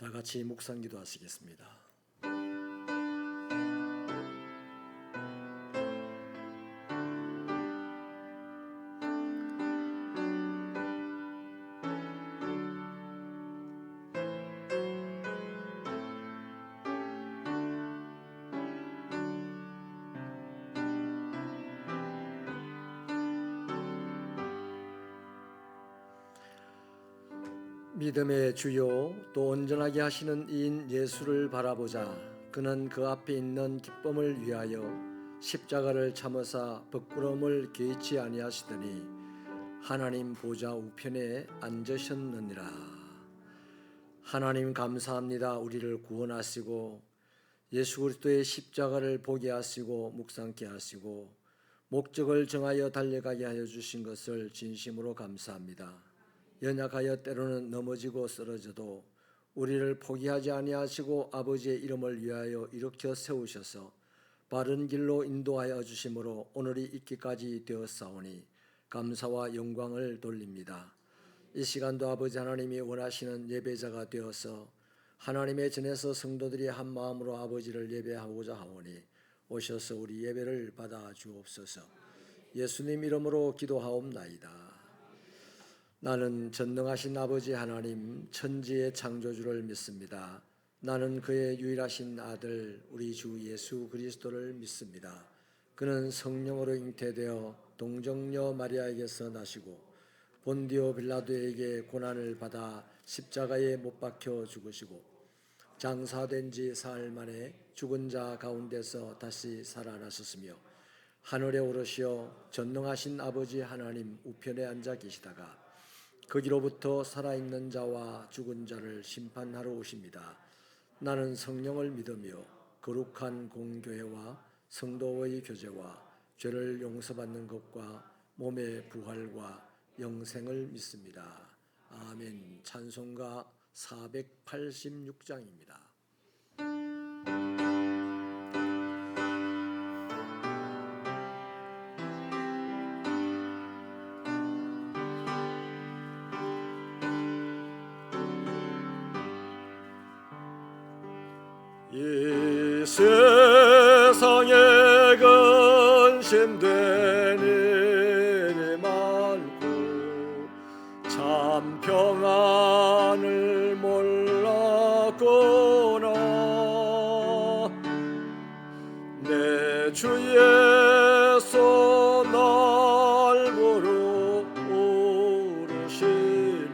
다 같이 묵상 기도하시겠습니다. 믿음의 주요 또 온전하게 하시는 이인 예수를 바라보자. 그는 그 앞에 있는 기쁨을 위하여 십자가를 참으사 부끄러움을 개의치 아니하시더니 하나님 보좌 우편에 앉으셨느니라. 하나님 감사합니다. 우리를 구원하시고 예수 그리스도의 십자가를 보게 하시고 묵상케 하시고 목적을 정하여 달려가게 하여 주신 것을 진심으로 감사합니다. 연약하여 때로는 넘어지고 쓰러져도 우리를 포기하지 아니하시고 아버지의 이름을 위하여 일으켜 세우셔서 바른 길로 인도하여 주심으로 오늘이 있기까지 되었사오니 감사와 영광을 돌립니다. 이 시간도 아버지 하나님이 원하시는 예배자가 되어서 하나님의 전에서 성도들이 한 마음으로 아버지를 예배하고자 하오니 오셔서 우리 예배를 받아 주옵소서. 예수님 이름으로 기도하옵나이다. 나는 전능하신 아버지 하나님 천지의 창조주를 믿습니다. 나는 그의 유일하신 아들 우리 주 예수 그리스도를 믿습니다. 그는 성령으로 잉태되어 동정녀 마리아에게서 나시고 본디오 빌라도에게 고난을 받아 십자가에 못 박혀 죽으시고 장사된 지 사흘 만에 죽은 자 가운데서 다시 살아나셨으며 하늘에 오르시어 전능하신 아버지 하나님 우편에 앉아 계시다가 거기로부터 살아있는 자와 죽은 자를 심판하러 오십니다. 나는 성령을 믿으며 거룩한 공교회와 성도의 교제와 죄를 용서받는 것과 몸의 부활과 영생을 믿습니다. 아멘. 찬송가 486장입니다. 이 세상에 근심된 일이 많고 참 평안을 몰랐구나. 내 주 예수 날 부르시니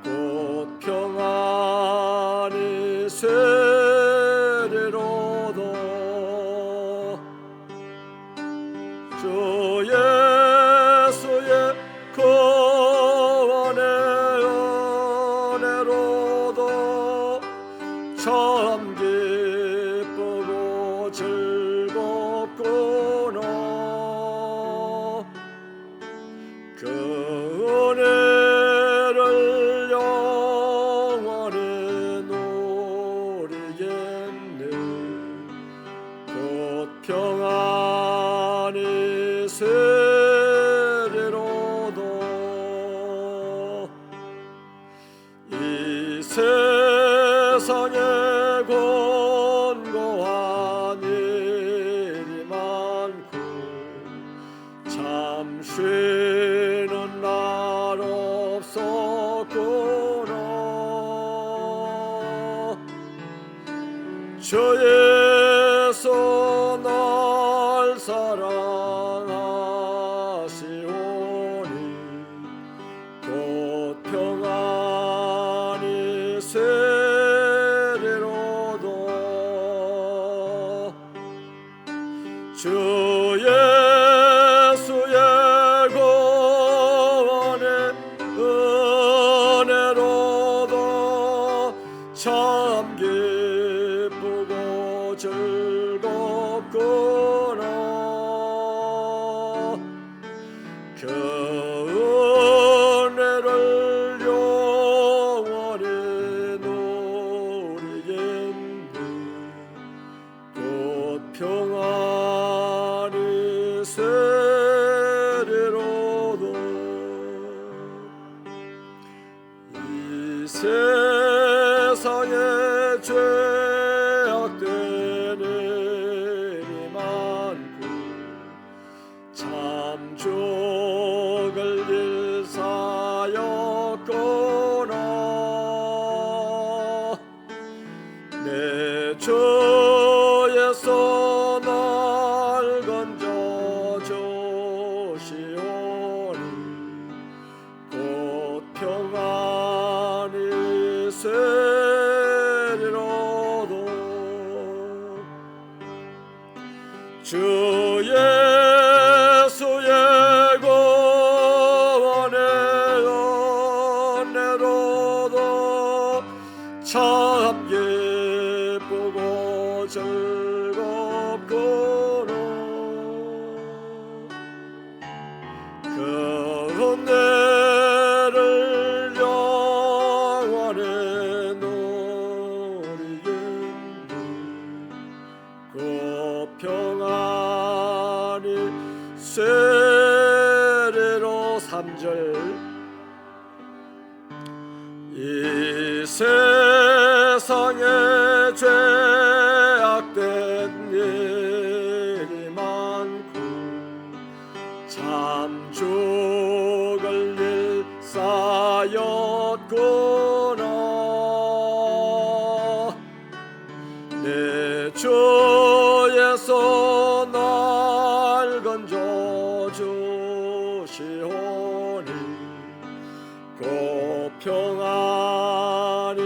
곧 평안이 세리로다. 주 예수의 구원의 은혜로다. 참 기쁘고 즐겁구나. 그 은혜를 영원히 누리겠네. 곧 평안이 세리로다. 이 세상에 곤고한 일이 많고 참 쉬는 날 없었구나. 주 예수 날 사랑하시오니 곧 평안이 세리로다. 주 예수의 구원의 은혜로다. 참 기쁘고 즐겁구나. 그 은혜를 영원히 누리겠네. 곧 평안이 세리로다. 이 세상에 세리로도 주 예수의 구원의 은혜로도 참 기쁘고 즐겁구나. 그 은혜를 영원히 누리겠네. 그 평안이 세례로 3절 이 세상에 죄악된 일이 많고 참 죽을 일 쌓였구나. 내 주에서 날 건져 주시오니 그 평안이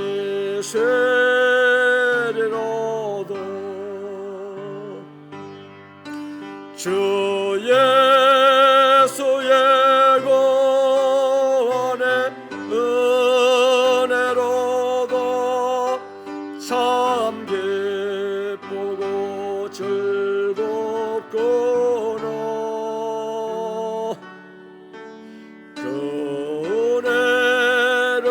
세리로도 주 예수의 구원의 은혜로도 참 기쁘고 즐겁구나. 그 은혜를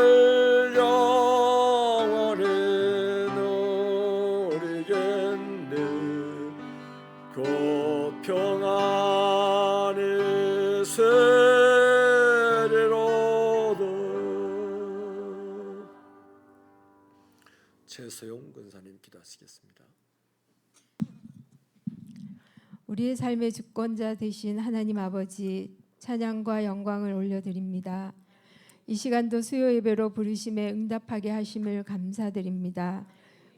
영원히 누리겠네. 그 평안이 세리로도. 최소용 권사님 기도하시겠습니다. 우리의 삶의 주권자 되신 하나님 아버지, 찬양과 영광을 올려드립니다. 이 시간도 수요 예배로 부르심에 응답하게 하심을 감사드립니다.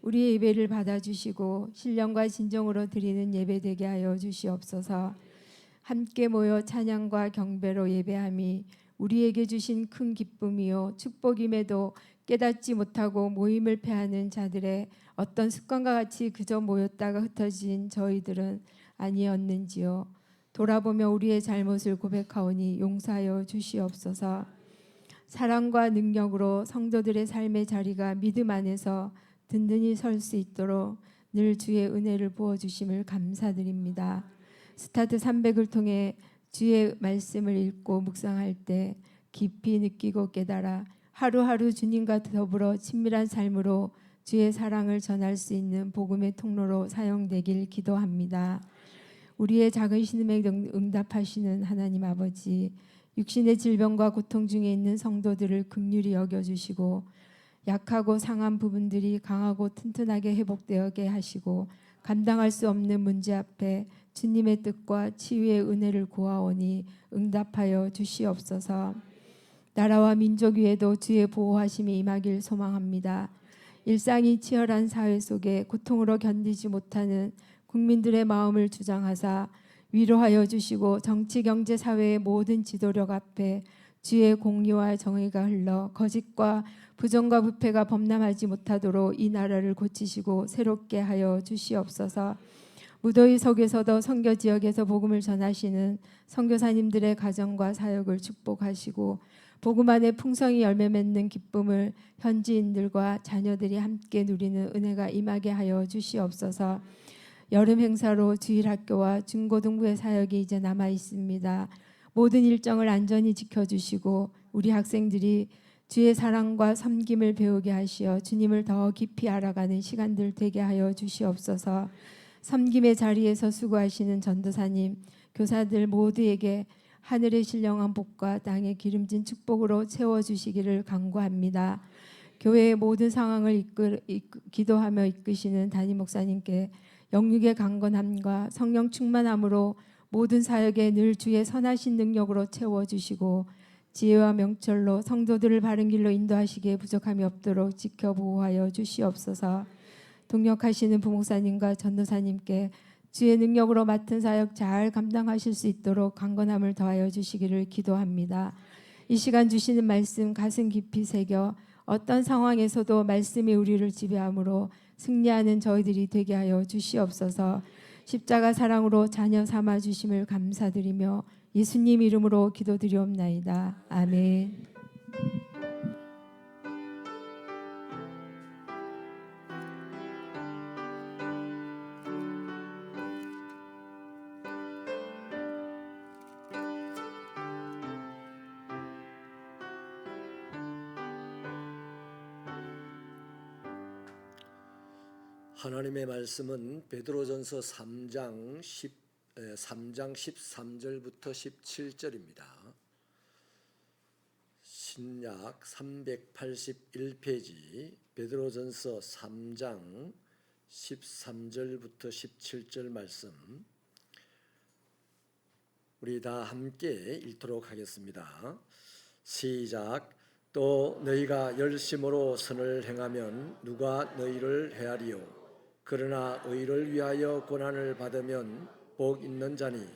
우리의 예배를 받아주시고 신령과 진정으로 드리는 예배 되게 하여 주시옵소서. 함께 모여 찬양과 경배로 예배함이 우리에게 주신 큰 기쁨이요 축복임에도 깨닫지 못하고 모임을 패하는 자들의 어떤 습관과 같이 그저 모였다가 흩어진 저희들은 아니었는지요. 돌아보며 우리의 잘못을 고백하오니 용서하여 주시옵소서. 사랑과 능력으로 성도들의 삶의 자리가 믿음 안에서 든든히 설 수 있도록 늘 주의 은혜를 부어주심을 감사드립니다. 스타트 300을 통해 주의 말씀을 읽고 묵상할 때 깊이 느끼고 깨달아 하루하루 주님과 더불어 친밀한 삶으로 주의 사랑을 전할 수 있는 복음의 통로로 사용되길 기도합니다. 우리의 작은 신음에 응답하시는 하나님 아버지, 육신의 질병과 고통 중에 있는 성도들을 긍휼히 여겨주시고 약하고 상한 부분들이 강하고 튼튼하게 회복되게 하시고 감당할 수 없는 문제 앞에 주님의 뜻과 치유의 은혜를 구하오니 응답하여 주시옵소서. 나라와 민족 위에도 주의 보호하심이 임하길 소망합니다. 일상이 치열한 사회 속에 고통으로 견디지 못하는 국민들의 마음을 주장하사 위로하여 주시고 정치, 경제, 사회의 모든 지도력 앞에 주의 공의와 정의가 흘러 거짓과 부정과 부패가 범람하지 못하도록 이 나라를 고치시고 새롭게 하여 주시옵소서. 무더위 속에서도 선교 지역에서 복음을 전하시는 선교사님들의 가정과 사역을 축복하시고 복음 안에 풍성히 열매 맺는 기쁨을 현지인들과 자녀들이 함께 누리는 은혜가 임하게 하여 주시옵소서. 여름 행사로 주일학교와 중고등부의 사역이 이제 남아 있습니다. 모든 일정을 안전히 지켜주시고 우리 학생들이 주의 사랑과 섬김을 배우게 하시어 주님을 더 깊이 알아가는 시간들 되게 하여 주시옵소서. 섬김의 자리에서 수고하시는 전도사님, 교사들 모두에게 하늘의 신령한 복과 땅의 기름진 축복으로 채워주시기를 간구합니다. 교회의 모든 상황을 기도하며 이끄시는 담임 목사님께 영육의 강건함과 성령 충만함으로 모든 사역에 늘 주의 선하신 능력으로 채워주시고 지혜와 명철로 성도들을 바른 길로 인도하시기에 부족함이 없도록 지켜 보호하여 주시옵소서. 동역하시는 부목사님과 전도사님께 주의 능력으로 맡은 사역 잘 감당하실 수 있도록 강건함을 더하여 주시기를 기도합니다. 이 시간 주시는 말씀 가슴 깊이 새겨 어떤 상황에서도 말씀이 우리를 지배하므로 승리하는 저희들이 되게 하여 주시옵소서. 십자가 사랑으로 자녀 삼아 주심을 감사드리며 예수님 이름으로 기도드리옵나이다. 아멘. 하나님의 말씀은 베드로전서 3장 13절부터 17절입니다. 신약 381페이지 베드로전서 3장 13절부터 17절 말씀 우리 다 함께 읽도록 하겠습니다. 시작. 또 너희가 열심으로 선을 행하면 누가 너희를 해하리요? 그러나 의를 위하여 고난을 받으면 복 있는 자니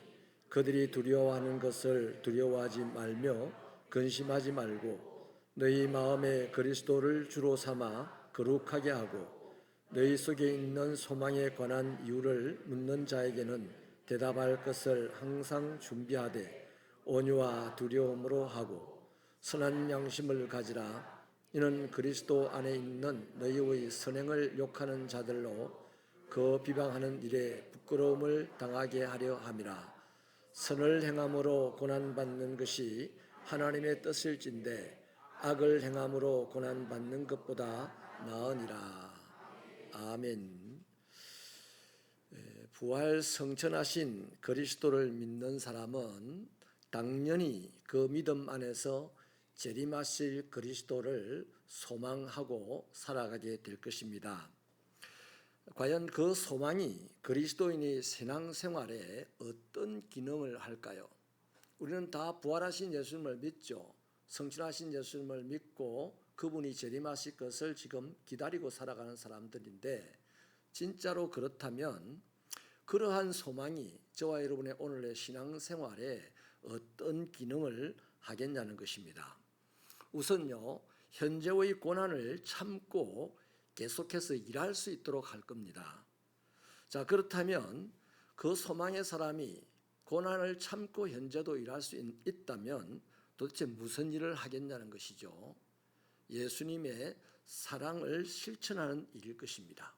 그들이 두려워하는 것을 두려워하지 말며 근심하지 말고 너희 마음에 그리스도를 주로 삼아 거룩하게 하고 너희 속에 있는 소망에 관한 이유를 묻는 자에게는 대답할 것을 항상 준비하되 온유와 두려움으로 하고 선한 양심을 가지라. 이는 그리스도 안에 있는 너희의 선행을 욕하는 자들로 그 비방하는 일에 부끄러움을 당하게 하려 함이라. 선을 행함으로 고난받는 것이 하나님의 뜻일진데 악을 행함으로 고난받는 것보다 나으니라. 아멘. 부활 성천하신 그리스도를 믿는 사람은 당연히 그 믿음 안에서 재림하실 그리스도를 소망하고 살아가게 될 것입니다. 과연 그 소망이 그리스도인의 신앙생활에 어떤 기능을 할까요? 우리는 다 부활하신 예수님을 믿죠. 성천하신 예수님을 믿고 그분이 재림하실 것을 지금 기다리고 살아가는 사람들인데 진짜로 그렇다면 그러한 소망이 저와 여러분의 오늘의 신앙생활에 어떤 기능을 하겠냐는 것입니다. 우선요, 현재의 고난을 참고 계속해서 일할 수 있도록 할 겁니다. 자, 그렇다면 그 소망의 사람이 고난을 참고 현재도 일할 수 있다면 도대체 무슨 일을 하겠냐는 것이죠. 예수님의 사랑을 실천하는 일일 것입니다.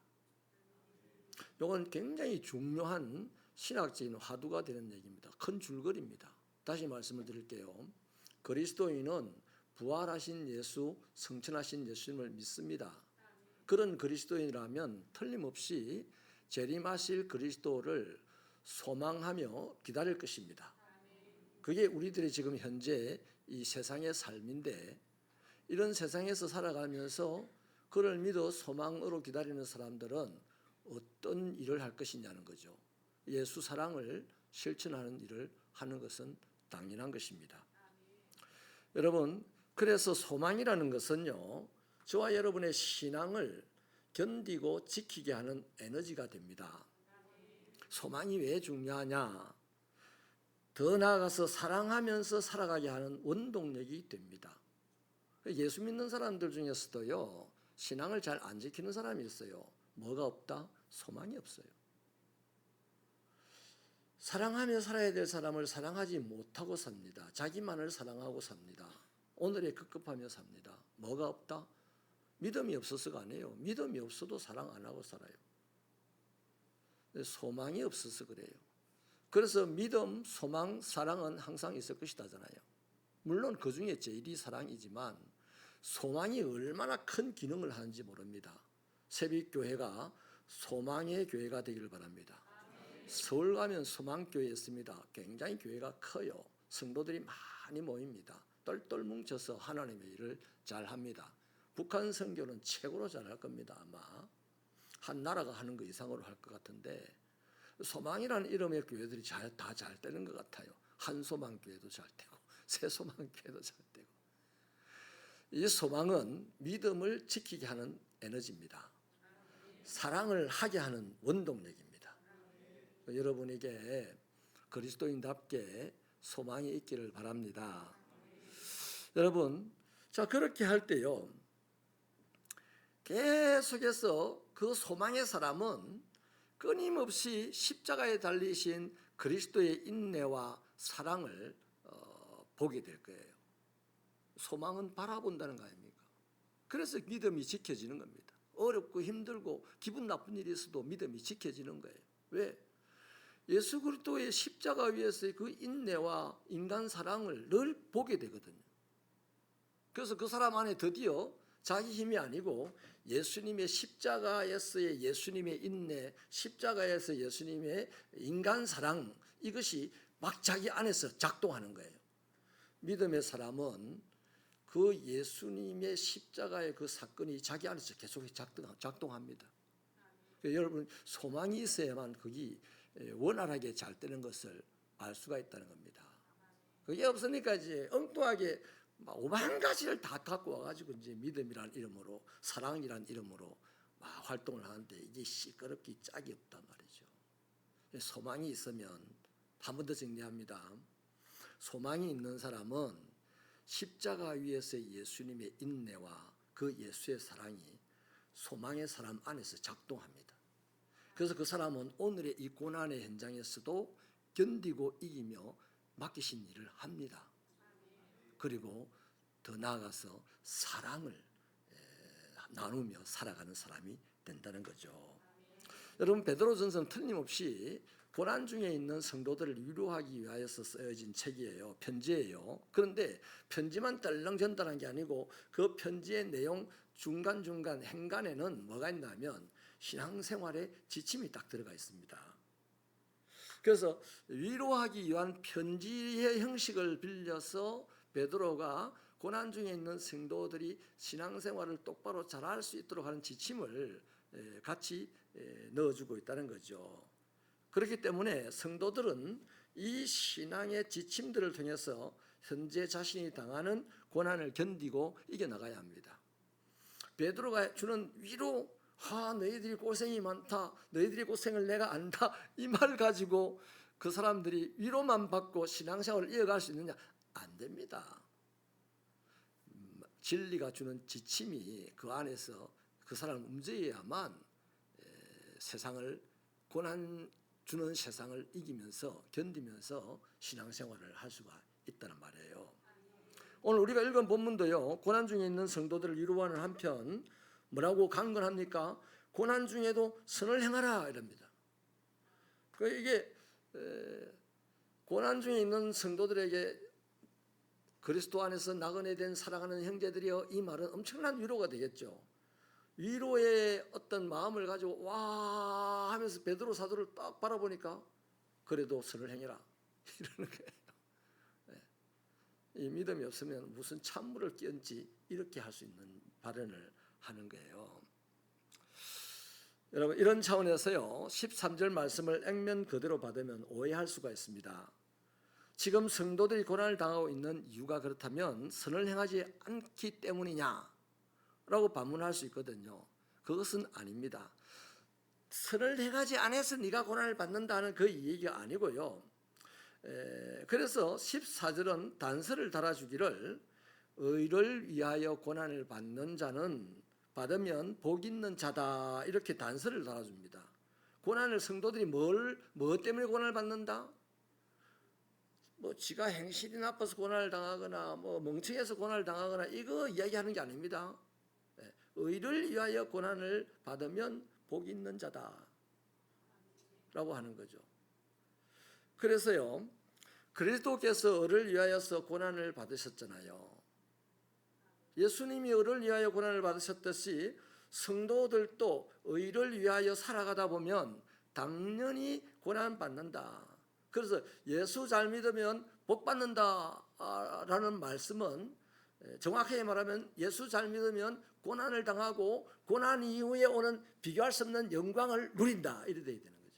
이건 굉장히 중요한 신학적인 화두가 되는 얘기입니다. 큰 줄거리입니다. 다시 말씀을 드릴게요. 그리스도인은 부활하신 예수, 성천하신 예수님을 믿습니다. 그런 그리스도인이라면 틀림없이 재림하실 그리스도를 소망하며 기다릴 것입니다. 그게 우리들이 지금 현재 이 세상의 삶인데 이런 세상에서 살아가면서 그를 믿어 소망으로 기다리는 사람들은 어떤 일을 할 것이냐는 거죠. 예수 사랑을 실천하는 일을 하는 것은 당연한 것입니다. 여러분, 그래서 소망이라는 것은요, 저와 여러분의 신앙을 견디고 지키게 하는 에너지가 됩니다. 소망이 왜 중요하냐? 더 나아가서 사랑하면서 살아가게 하는 원동력이 됩니다. 예수 믿는 사람들 중에서도요, 신앙을 잘 안 지키는 사람이 있어요. 뭐가 없다? 소망이 없어요. 사랑하며 살아야 될 사람을 사랑하지 못하고 삽니다. 자기만을 사랑하고 삽니다. 오늘에 급급하며 삽니다. 뭐가 없다? 믿음이 없어서가 아니에요. 믿음이 없어도 사랑 안 하고 살아요. 소망이 없어서 그래요. 그래서 믿음, 소망, 사랑은 항상 있을 것이다잖아요. 물론 그 중에 제일이 사랑이지만 소망이 얼마나 큰 기능을 하는지 모릅니다. 새벽교회가 소망의 교회가 되기를 바랍니다. 서울 가면 소망교회 있습니다. 굉장히 교회가 커요. 성도들이 많이 모입니다. 똘똘 뭉쳐서 하나님의 일을 잘합니다. 북한 선교는 최고로 잘할 겁니다. 아마 한 나라가 하는 것 이상으로 할 것 같은데 소망이라는 이름의 교회들이 다 잘 되는 것 같아요. 한소망교회도 잘 되고 새소망교회도 잘 되고. 이 소망은 믿음을 지키게 하는 에너지입니다. 사랑을 하게 하는 원동력입니다. 여러분에게 그리스도인답게 소망이 있기를 바랍니다. 여러분, 자, 그렇게 할 때요, 계속해서 그 소망의 사람은 끊임없이 십자가에 달리신 그리스도의 인내와 사랑을 보게 될 거예요. 소망은 바라본다는 거 아닙니까? 그래서 믿음이 지켜지는 겁니다. 어렵고 힘들고 기분 나쁜 일이 있어도 믿음이 지켜지는 거예요. 왜? 예수 그리스도의 십자가 위에서의 그 인내와 인간 사랑을 늘 보게 되거든요. 그래서 그 사람 안에 드디어 자기 힘이 아니고 예수님의 십자가에서의 예수님의 인내, 십자가에서 예수님의 인간 사랑, 이것이 막 자기 안에서 작동하는 거예요. 믿음의 사람은 그 예수님의 십자가의 그 사건이 자기 안에서 계속 작동합니다. 여러분, 소망이 있어야만 그게 원활하게 잘 되는 것을 알 수가 있다는 겁니다. 그게 없으니까 이제 엉뚱하게 오만 가지를 다 갖고 와가지고 이제 믿음이란 이름으로, 사랑이란 이름으로 막 활동을 하는데 이게 시끄럽기 짝이 없단 말이죠. 소망이 있으면, 한 번 더 정리합니다. 소망이 있는 사람은 십자가 위에서의 예수님의 인내와 그 예수의 사랑이 소망의 사람 안에서 작동합니다. 그래서 그 사람은 오늘의 이 고난의 현장에서도 견디고 이기며 맡기신 일을 합니다. 그리고 더 나아가서 사랑을 나누며 살아가는 사람이 된다는 거죠. 여러분, 베드로전서는 틀림없이 고난 중에 있는 성도들을 위로하기 위하여서 쓰여진 책이에요. 편지예요. 그런데 편지만 떨렁 전달한 게 아니고 그 편지의 내용 중간중간 행간에는 뭐가 있냐면 신앙생활의 지침이 딱 들어가 있습니다. 그래서 위로하기 위한 편지의 형식을 빌려서 베드로가 고난 중에 있는 성도들이 신앙생활을 똑바로 잘할 수 있도록 하는 지침을 같이 넣어주고 있다는 거죠. 그렇기 때문에 성도들은 이 신앙의 지침들을 통해서 현재 자신이 당하는 고난을 견디고 이겨나가야 합니다. 베드로가 주는 위로, 너희들이 고생이 많다, 너희들이 고생을 내가 안다, 이 말을 가지고 그 사람들이 위로만 받고 신앙생활을 이어갈 수 있느냐? 안 됩니다. 진리가 주는 지침이 그 안에서 그 사람을 움직여야만 세상을, 고난 주는 세상을 이기면서 견디면서 신앙생활을 할 수가 있다는 말이에요. 오늘 우리가 읽은 본문도요, 고난 중에 있는 성도들을 위로하는 한편 뭐라고 강건합니까? 고난 중에도 선을 행하라 이럽니다. 이게 고난 중에 있는 성도들에게 그리스도 안에서 나그네 된 사랑하는 형제들이여, 이 말은 엄청난 위로가 되겠죠. 위로의 어떤 마음을 가지고 와 하면서 베드로 사도를 딱 바라보니까 그래도 선을 행해라 이러는 거예요. 이 믿음이 없으면 무슨 찬물을 끼얹지 이렇게 할 수 있는 발언을 하는 거예요. 여러분, 이런 차원에서요 13절 말씀을 액면 그대로 받으면 오해할 수가 있습니다. 지금 성도들이 고난을 당하고 있는 이유가 그렇다면 선을 행하지 않기 때문이냐 라고 반문할 수 있거든요. 그것은 아닙니다. 선을 행하지 않아서 네가 고난을 받는다는 그 얘기가 아니고요. 그래서 14절은 단서를 달아주기를 의를 위하여 고난을 받는 자는 받으면 복 있는 자다, 이렇게 단서를 달아줍니다. 고난을 성도들이 뭐 때문에 고난을 받는다? 지가 행실이 나빠서 고난을 당하거나 멍청해서 고난을 당하거나 이거 이야기하는 게 아닙니다. 의를 위하여 고난을 받으면 복 있는 자다 라고 하는 거죠. 그래서요 그리스도께서 의를 위하여서 고난을 받으셨잖아요. 예수님이 의를 위하여 고난을 받으셨듯이 성도들도 의를 위하여 살아가다 보면 당연히 고난 받는다. 그래서 예수 잘 믿으면 복 받는다라는 말씀은 정확하게 말하면 예수 잘 믿으면 고난을 당하고 고난 이후에 오는 비교할 수 없는 영광을 누린다, 이래 돼야 되는 거죠.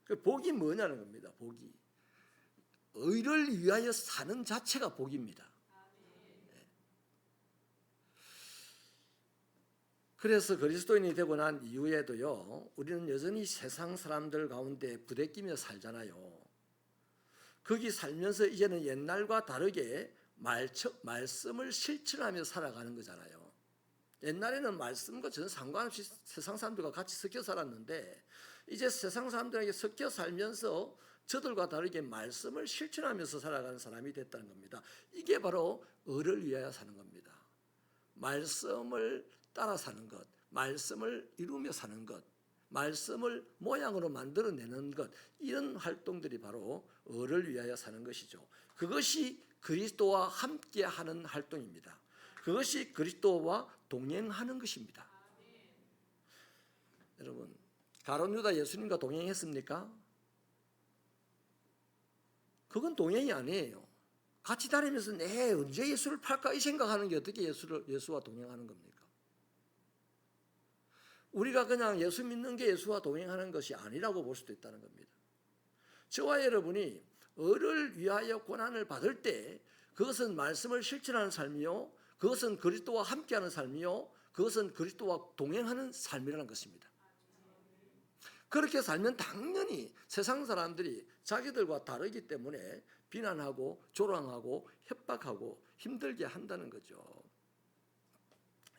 그 복이 뭐냐는 겁니다. 복이 의를 위하여 사는 자체가 복입니다. 그래서 그리스도인이 되고 난 이후에도요 우리는 여전히 세상 사람들 가운데 부대끼며 살잖아요. 거기 살면서 이제는 옛날과 다르게 말씀을 실천하며 살아가는 거잖아요. 옛날에는 말씀과 전혀 상관없이 세상 사람들과 같이 섞여 살았는데 이제 세상 사람들에게 섞여 살면서 저들과 다르게 말씀을 실천하면서 살아가는 사람이 됐다는 겁니다. 이게 바로 의를 위하여 사는 겁니다. 말씀을 따라 사는 것, 말씀을 이루며 사는 것, 말씀을 모양으로 만들어내는 것, 이런 활동들이 바로 의를 위하여 사는 것이죠. 그것이 그리스도와 함께하는 활동입니다. 그것이 그리스도와 동행하는 것입니다. 여러분, 가룟 유다 예수님과 동행했습니까? 그건 동행이 아니에요. 같이 다니면서 내 언제 예수를 팔까 이 생각하는 게 어떻게 예수와 동행하는 겁니까? 우리가 그냥 예수 믿는 게 예수와 동행하는 것이 아니라고 볼 수도 있다는 겁니다. 저와 여러분이 의를 위하여 고난을 받을 때 그것은 말씀을 실천하는 삶이요, 그것은 그리스도와 함께하는 삶이요, 그것은 그리스도와 동행하는 삶이라는 것입니다. 그렇게 살면 당연히 세상 사람들이 자기들과 다르기 때문에 비난하고 조롱하고 협박하고 힘들게 한다는 거죠.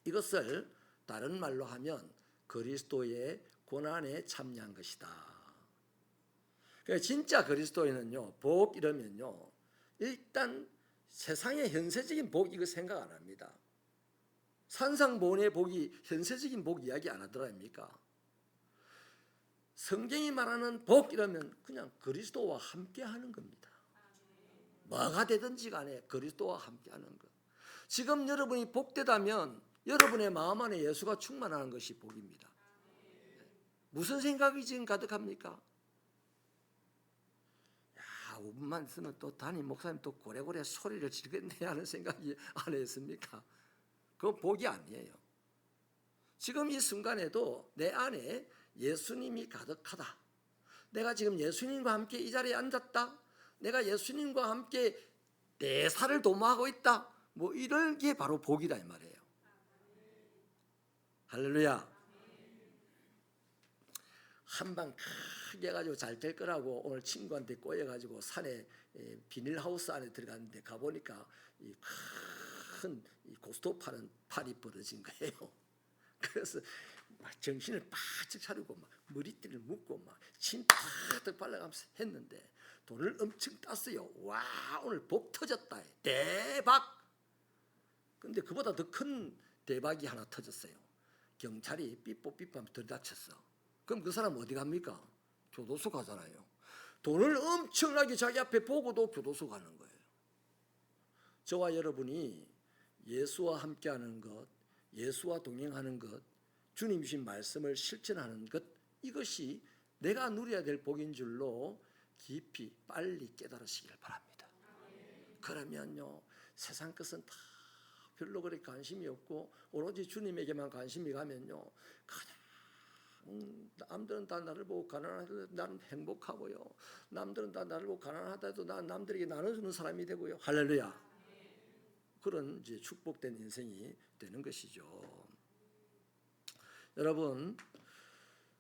이것을 다른 말로 하면 그리스도의 고난에 참여한 것이다. 그러니까 진짜 그리스도인은요, 복 이러면요, 일단 세상의 현세적인 복 이거 생각 안 합니다. 산상보훈의 복이 현세적인 복 이야기 안 하더랍니까? 성경이 말하는 복 이러면 그냥 그리스도와 함께하는 겁니다. 뭐가 되든지 간에 그리스도와 함께하는 것. 지금 여러분이 복되다면 여러분의 마음 안에 예수가 충만하는 것이 복입니다. 무슨 생각이 지금 가득합니까? 야, 5분만 있으면 또 담임 목사님 또 고래고래 소리를 지르겠네 하는 생각이 안 했습니까? 그건 복이 아니에요. 지금 이 순간에도 내 안에 예수님이 가득하다. 내가 지금 예수님과 함께 이 자리에 앉았다. 내가 예수님과 함께 내 살을 도모하고 있다. 뭐 이런 게 바로 복이다 이 말이에요. 할렐루야. 한방 크게 해가지고 잘 될 거라고 오늘 친구한테 꼬여가지고 산에 비닐하우스 안에 들어갔는데 가보니까 이 큰 고스톱 파는 팔이 벌어진 거예요. 그래서 막 정신을 바짝 차리고 막 머리띠를 묶고 막 침 팍 발라가면서 했는데 돈을 엄청 땄어요. 와, 오늘 복 터졌다. 대박. 근데 그보다 더 큰 대박이 하나 터졌어요. 경찰이 삐뽀삐뽀하면 들이닥쳤어. 그럼 그 사람 어디 갑니까? 교도소 가잖아요. 돈을 엄청나게 자기 앞에 보고도 교도소 가는 거예요. 저와 여러분이 예수와 함께하는 것, 예수와 동행하는 것, 주님이신 말씀을 실천하는 것, 이것이 내가 누려야 될 복인 줄로 깊이 빨리 깨달으시길 바랍니다. 그러면요, 세상 것은 다 별로 그렇게 관심이 없고 오로지 주님에게만 관심이 가면요, 그냥 남들은 다 나를 보고 가난하다도 나는 행복하고요, 남들은 다 나를 보고 가난하다도 난 남들에게 나눠주는 사람이 되고요. 할렐루야. 그런 이제 축복된 인생이 되는 것이죠. 여러분,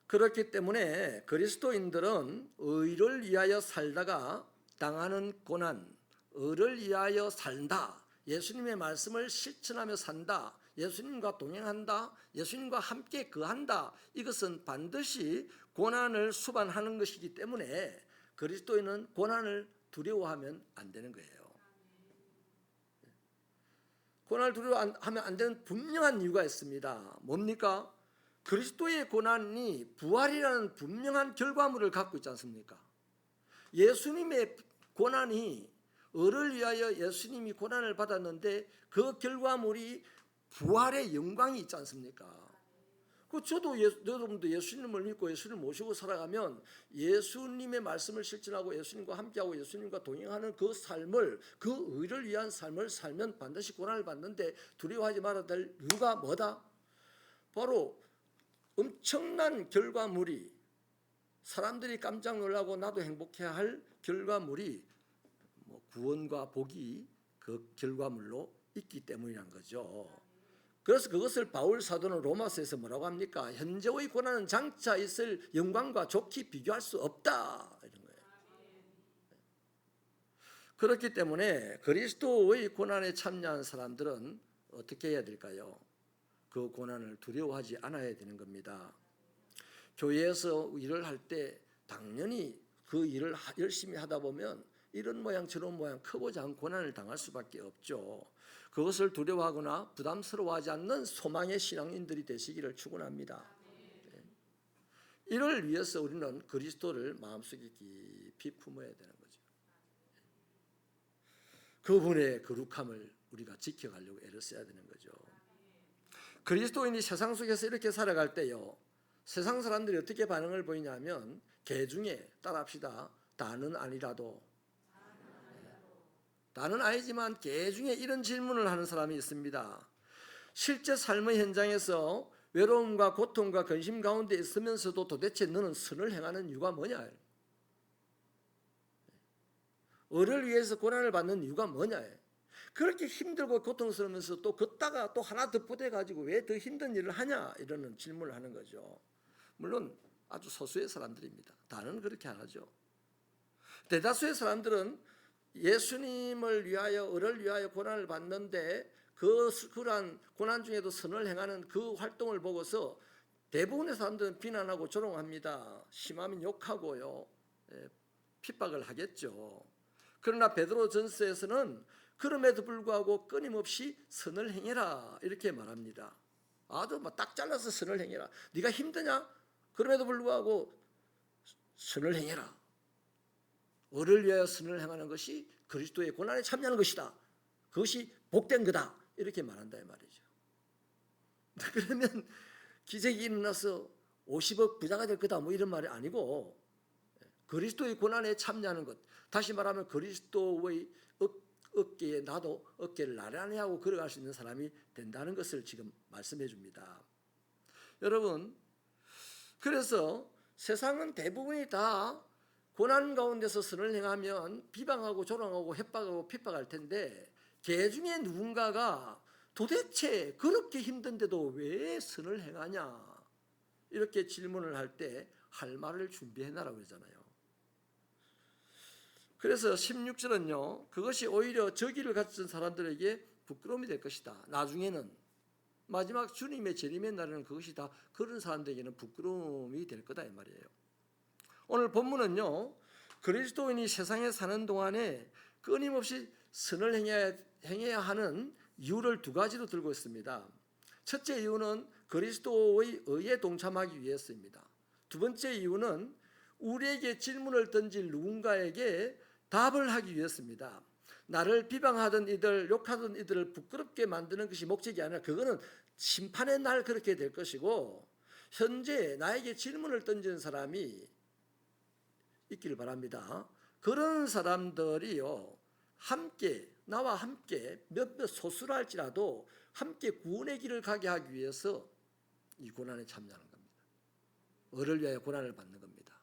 그렇기 때문에 그리스도인들은 의를 위하여 살다가 당하는 고난, 의를 위하여 산다, 예수님의 말씀을 실천하며 산다, 예수님과 동행한다, 예수님과 함께 거한다, 이것은 반드시 고난을 수반하는 것이기 때문에 그리스도인은 고난을 두려워하면 안 되는 거예요. 고난을 두려워하면 안 되는 분명한 이유가 있습니다. 뭡니까? 그리스도의 고난이 부활이라는 분명한 결과물을 갖고 있지 않습니까? 예수님의 고난이, 의를 위하여 예수님이 고난을 받았는데 그 결과물이 부활의 영광이 있지 않습니까? 저도 여러분도 예수님을 믿고 예수님을 모시고 살아가면 예수님의 말씀을 실천하고 예수님과 함께하고 예수님과 동행하는 그 삶을, 그 의를 위한 삶을 살면 반드시 고난을 받는데 두려워하지 말아야 될 이유가 뭐다? 바로 엄청난 결과물이, 사람들이 깜짝 놀라고 나도 행복해야 할 결과물이 구원과 복이 그 결과물로 있기 때문이란 거죠. 그래서 그것을 바울 사도는 로마서에서 뭐라고 합니까? 현재의 고난은 장차 있을 영광과 좋게 비교할 수 없다, 이런 거예요. 그렇기 때문에 그리스도의 고난에 참여한 사람들은 어떻게 해야 될까요? 그 고난을 두려워하지 않아야 되는 겁니다. 교회에서 일을 할 때 당연히 그 일을 열심히 하다 보면 이런 모양 저런 모양 크고 작은 고난을 당할 수밖에 없죠. 그것을 두려워하거나 부담스러워하지 않는 소망의 신앙인들이 되시기를 축원합니다. 이를 위해서 우리는 그리스도를 마음속에 깊이 품어야 되는 거죠. 그분의 거룩함을 우리가 지켜가려고 애를 써야 되는 거죠. 그리스도인이 세상 속에서 이렇게 살아갈 때요, 세상 사람들이 어떻게 반응을 보이냐면 개 중에 따라합시다. 다는 아니라도, 다는 아니지만 개 중에 이런 질문을 하는 사람이 있습니다. 실제 삶의 현장에서 외로움과 고통과 근심 가운데 있으면서도 도대체 너는 선을 행하는 이유가 뭐냐? 을을 위해서 고난을 받는 이유가 뭐냐? 그렇게 힘들고 고통스러우면서 또 걷다가 또 하나 더 부대가지고 왜 더 힘든 일을 하냐? 이러는 질문을 하는 거죠. 물론 아주 소수의 사람들입니다. 다는 그렇게 안 하죠. 대다수의 사람들은 예수님을 위하여, 을을 위하여 고난을 받는데 그러한 고난 중에도 선을 행하는 그 활동을 보고서 대부분의 사람들은 비난하고 조롱합니다. 심하면 욕하고요, 핍박을 하겠죠. 그러나 베드로전서에서는 그럼에도 불구하고 끊임없이 선을 행해라 이렇게 말합니다. 아주 딱 잘라서 선을 행해라. 네가 힘드냐? 그럼에도 불구하고 선을 행해라. 을을 위하여 선을 행하는 것이 그리스도의 고난에 참여하는 것이다. 그것이 복된 거다. 이렇게 말한다 이 말이죠. 그러면 기적이 일어나서 50억 부자가 될 거다 뭐 이런 말이 아니고 그리스도의 고난에 참여하는 것, 다시 말하면 그리스도의 어깨에 나도 어깨를 나란히 하고 걸어갈 수 있는 사람이 된다는 것을 지금 말씀해 줍니다. 여러분, 그래서 세상은 대부분이 다 고난 가운데서 선을 행하면 비방하고 조롱하고 협박하고 핍박할 텐데 개 중에 누군가가 도대체 그렇게 힘든데도 왜 선을 행하냐 이렇게 질문을 할 때 할 말을 준비해놔라고 그러잖아요. 그래서 16절은요, 그것이 오히려 저기를 갖춘 사람들에게 부끄러움이 될 것이다. 나중에는 마지막 주님의 재림의 날에는 그것이 다 그런 사람들에게는 부끄러움이 될 거다 이 말이에요. 오늘 본문은요, 그리스도인이 세상에 사는 동안에 끊임없이 선을 행해야 하는 이유를 두 가지로 들고 있습니다. 첫째 이유는 그리스도의 의에 동참하기 위해서입니다. 두 번째 이유는 우리에게 질문을 던질 누군가에게 답을 하기 위해서입니다. 나를 비방하던 이들, 욕하던 이들을 부끄럽게 만드는 것이 목적이 아니라 그거는 심판의 날 그렇게 될 것이고, 현재 나에게 질문을 던지는 사람이 있기를 바랍니다. 그런 사람들이요, 함께 나와 함께 몇몇 소수라 할지라도 함께 구원의 길을 가게 하기 위해서 이 고난에 참여하는 겁니다. 을을 위하여 고난을 받는 겁니다.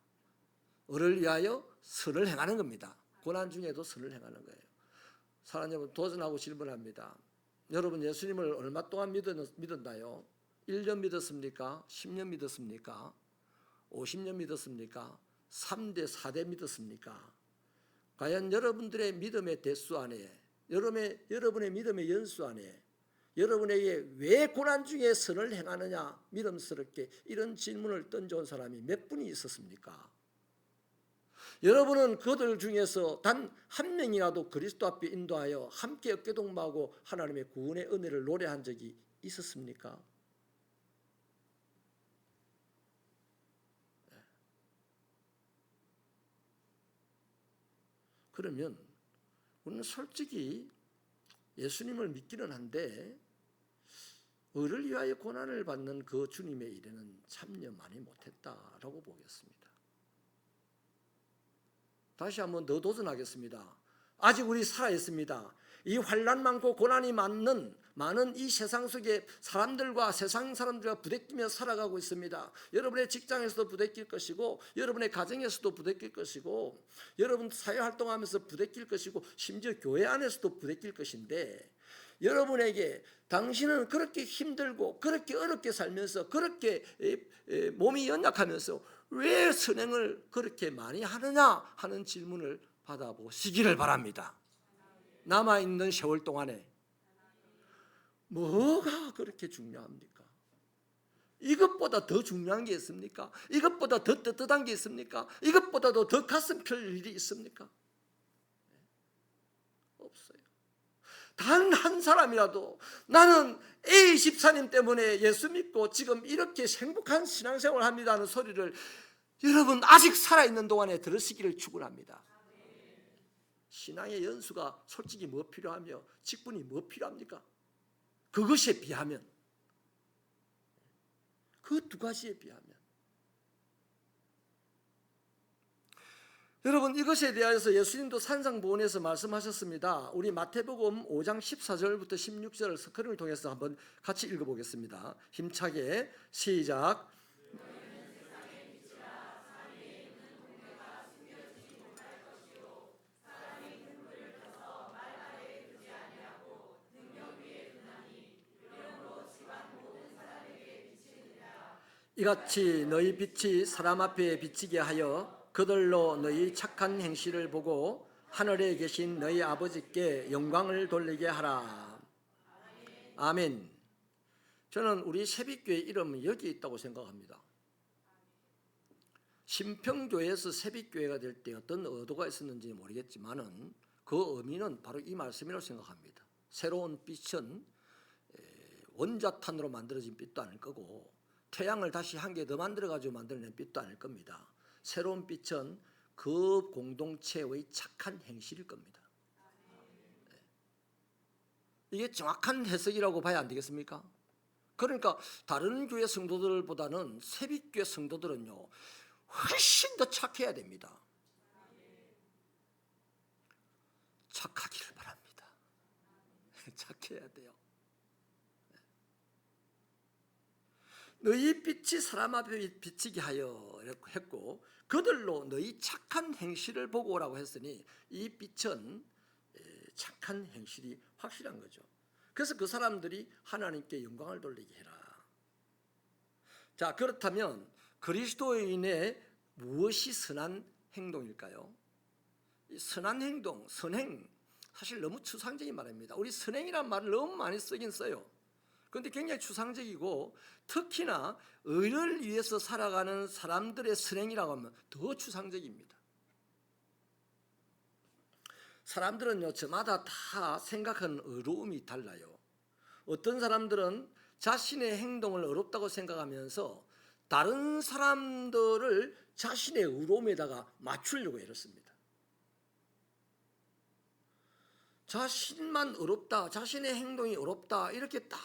을을 위하여 선을 행하는 겁니다. 고난 중에도 선을 행하는 거예요. 사랑하는 여러분, 도전하고 질문합니다. 여러분 예수님을 얼마 동안 믿었나요? 1년 믿었습니까? 10년 믿었습니까? 50년 믿었습니까? 3대, 4대 믿었습니까? 과연 여러분들의 믿음의 대수 안에, 여러분의 믿음의 연수 안에 여러분에게 왜 고난 중에 선을 행하느냐 믿음스럽게 이런 질문을 던져온 사람이 몇 분이 있었습니까? 여러분은 그들 중에서 단 한 명이라도 그리스도 앞에 인도하여 함께 어깨동무하고 하나님의 구원의 은혜를 노래한 적이 있었습니까? 그러면 우리는 솔직히 예수님을 믿기는 한데 을을 위하여 고난을 받는 그 주님의 일에는 참여 많이 못했다라고 보겠습니다. 다시 한번 더 도전하겠습니다. 아직 우리 살아있습니다. 이 환난 많고 고난이 많은 이 세상 속에 사람들과 세상 사람들과 부대끼며 살아가고 있습니다. 여러분의 직장에서도 부대낄 것이고 여러분의 가정에서도 부대낄 것이고 여러분 사회활동하면서 부대낄 것이고 심지어 교회 안에서도 부대낄 것인데 여러분에게 당신은 그렇게 힘들고 그렇게 어렵게 살면서 그렇게 몸이 연약하면서 왜 선행을 그렇게 많이 하느냐 하는 질문을 받아보시기를 바랍니다. 남아있는 세월 동안에 뭐가 그렇게 중요합니까? 이것보다 더 중요한 게 있습니까? 이것보다 더 떳떳한 게 있습니까? 이것보다도 더 가슴 펼 일이 있습니까? 없어요. 단 한 사람이라도 나는 A 집사님 때문에 예수 믿고 지금 이렇게 행복한 신앙생활을 합니다는 소리를 여러분 아직 살아있는 동안에 들으시기를 축원합니다. 신앙의 연수가 솔직히 뭐 필요하며 직분이 뭐 필요합니까? 그것에 비하면, 그 두 가지에 비하면, 여러분 이것에 대해서 예수님도 산상보훈에서 말씀하셨습니다. 우리 마태복음 5장 14절부터 16절을 스크린을 통해서 한번 같이 읽어보겠습니다. 힘차게 시작. 이같이 너희 빛이 사람 앞에 비치게 하여 그들로 너희 착한 행실을 보고 하늘에 계신 너희 아버지께 영광을 돌리게 하라. 아멘. 저는 우리 세빛교회 이름은 여기 있다고 생각합니다. 신평교회에서 세빛교회가 될 때 어떤 의도가 있었는지 모르겠지만은 그 의미는 바로 이 말씀이라고 생각합니다. 새로운 빛은 원자탄으로 만들어진 빛도 아닐 거고 태양을 다시 한 개 더 만들어가지고 만들어낸 빛도 아닐 겁니다. 새로운 빛은 그 공동체의 착한 행실일 겁니다. 이게 정확한 해석이라고 봐야 안 되겠습니까? 그러니까 다른 교회 성도들보다는 세빛교회 성도들은요 훨씬 더 착해야 됩니다. 착하기를 바랍니다. 착해야 돼요. 너희 빛이 사람 앞에 비치게 하여 했고 그들로 너희 착한 행실을 보고 오라고 했으니 이 빛은 착한 행실이 확실한 거죠. 그래서 그 사람들이 하나님께 영광을 돌리게 해라. 자, 그렇다면 그리스도인의 무엇이 선한 행동일까요? 이 선한 행동, 선행, 사실 너무 추상적인 말입니다. 우리 선행이라는 말을 너무 많이 쓰긴 써요. 그런데 굉장히 추상적이고 특히나 의를 위해서 살아가는 사람들의 선행이라고 하면 더 추상적입니다. 사람들은요 저마다 다 생각하는 의로움이 달라요. 어떤 사람들은 자신의 행동을 어렵다고 생각하면서 다른 사람들을 자신의 의로움에다가 맞추려고 애썼습니다. 자신만 어렵다, 자신의 행동이 어렵다 이렇게 딱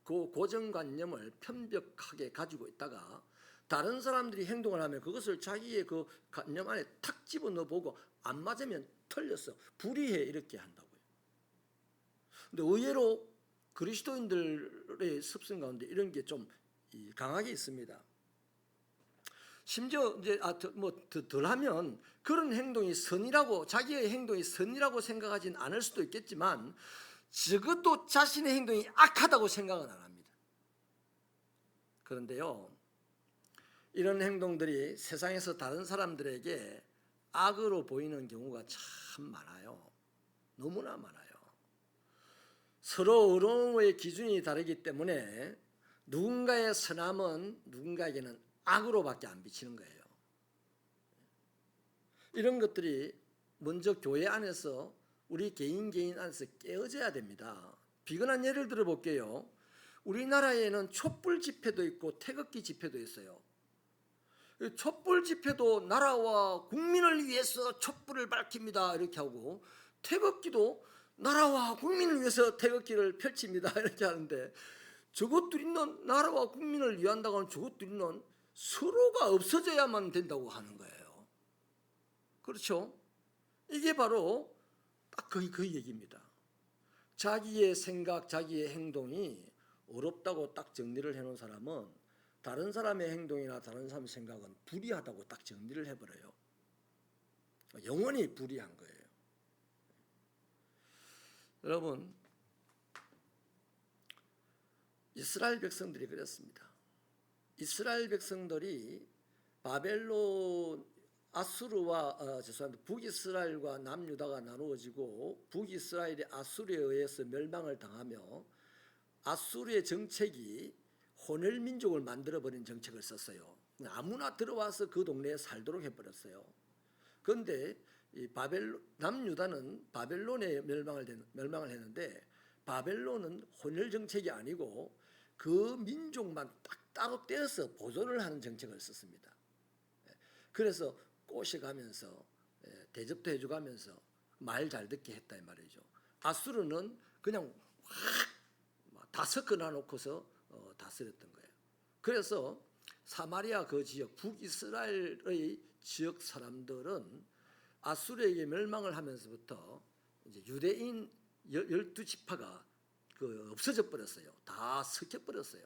그 고정관념을 편벽하게 가지고 있다가 다른 사람들이 행동을 하면 그것을 자기의 그 관념 안에 탁 집어넣어 보고 안 맞으면 틀렸어, 불의해 이렇게 한다고요. 근데 의외로 그리스도인들의 습성 가운데 이런 게 좀 강하게 있습니다. 심지어 이제 덜하면 그런 행동이 선이라고, 자기의 행동이 선이라고 생각하진 않을 수도 있겠지만 적어도 자신의 행동이 악하다고 생각은 안 합니다. 그런데요 이런 행동들이 세상에서 다른 사람들에게 악으로 보이는 경우가 참 많아요. 너무나 많아요. 서로 의로움의 기준이 다르기 때문에 누군가의 선함은 누군가에게는 악으로밖에 안 비치는 거예요. 이런 것들이 먼저 교회 안에서 우리 개인 안에서 깨어져야 됩니다. 비근한 예를 들어 볼게요. 우리나라에는 촛불 집회도 있고 태극기 집회도 있어요. 촛불 집회도 나라와 국민을 위해서 촛불을 밝힙니다 이렇게 하고 태극기도 나라와 국민을 위해서 태극기를 펼칩니다 이렇게 하는데 저것들이는 나라와 국민을 위한다고 하는 저것들이는 서로가 없어져야만 된다고 하는 거예요. 그렇죠? 이게 바로 딱 그 얘기입니다. 자기의 생각, 자기의 행동이 어렵다고 딱 정리를 해놓은 사람은 다른 사람의 행동이나 다른 사람의 생각은 불의하다고 딱 정리를 해버려요. 영원히 불의한 거예요. 여러분, 이스라엘 백성들이 그랬습니다. 이스라엘 백성들이 바벨론, 아수르와 북이스라엘과 남유다가 나누어지고 북이스라엘이 아수르에 의해서 멸망을 당하며 아수르의 정책이 혼혈 민족을 만들어버린 정책을 썼어요. 아무나 들어와서 그 동네에 살도록 해버렸어요. 그런데 이 남유다는 바벨론에 멸망을 했는데, 바벨론은 혼혈 정책이 아니고 그 민족만 딱 떼어서 보존을 하는 정책을 썼습니다. 그래서 꼬셔가면서 대접도 해줘가면서 말 잘 듣게 했다 이 말이죠. 아수르는 그냥 확 다 섞어놔 놓고서 다스렸던 거예요. 그래서 사마리아 그 지역 북이스라엘의 지역 사람들은 아수르에게 멸망을 하면서부터 이제 유대인 12지파가 없어져 버렸어요. 다 섞여 버렸어요.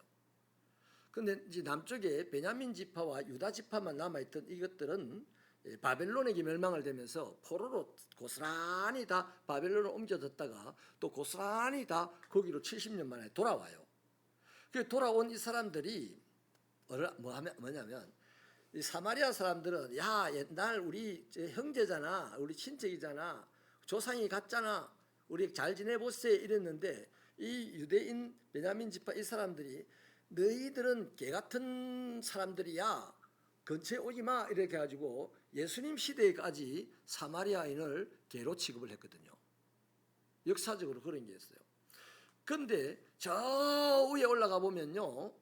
그런데 이제 남쪽에 베냐민 지파와 유다 지파만 남아있던 이것들은 바벨론에게 멸망을 되면서 포로로 고스란히 다 바벨론으로 옮겨졌다가 또 고스란히 다 거기로 70년 만에 돌아와요. 그 돌아온 이 사람들이 뭐냐면, 이 사마리아 사람들은 야, 옛날 우리 형제잖아, 우리 친척이잖아, 조상이 같잖아, 우리 잘 지내보세 이랬는데, 이 유대인 베냐민 지파 이 사람들이 너희들은 개 같은 사람들이야, 근처에 오지 마 이렇게 해가지고 예수님 시대까지 사마리아인을 개로 취급을 했거든요. 역사적으로 그런 게 있어요. 그런데 저 위에 올라가 보면요,